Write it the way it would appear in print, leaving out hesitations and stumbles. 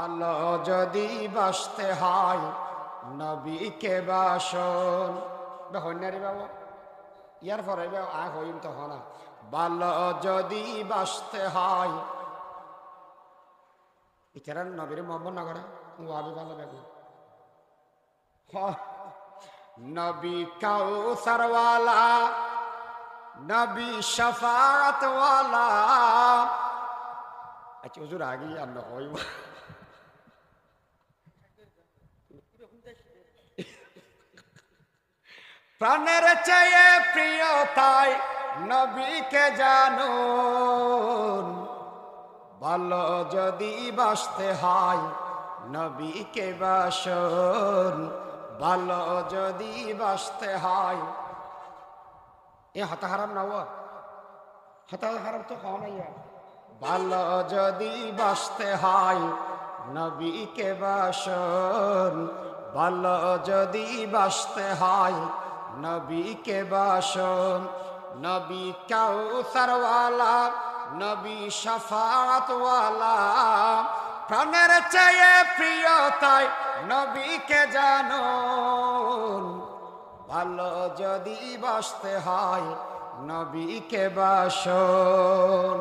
ভালো যদি বাসতে হয় নবীকে বাসন হন্যারি বাবা ইয়ার পরে হইম তো হনা ভালো যদি বাসতে হয় ইতারান নবীর মোহাম্মদ নগরে ওয়াবি ভালো বেগু নবী কাউসারওয়ালা নবী শফাআতওয়ালা আচ্ছা হুজুর আগে আর না হইব প্রাণের চেয়ে প্রিয় তাই নবীকে জানুন ভালো যদি বাসতে হয় নবীকে বাসন ভালো যদি বাসতে হয় এ হতা হারাম না ও হতা হারাম তো খাওয়া নাই ভালো যদি বাসতে হয় নবীকে বাসন ভালো যদি বাসতে হয় নবীকে বাসন নবী কাউসারওয়ালা নবী শফাআতওয়ালা প্রাণের চেয়ে প্রিয় তাই নবীকে জানুন ভালো যদি বাসতে হয় নবীকে বাসন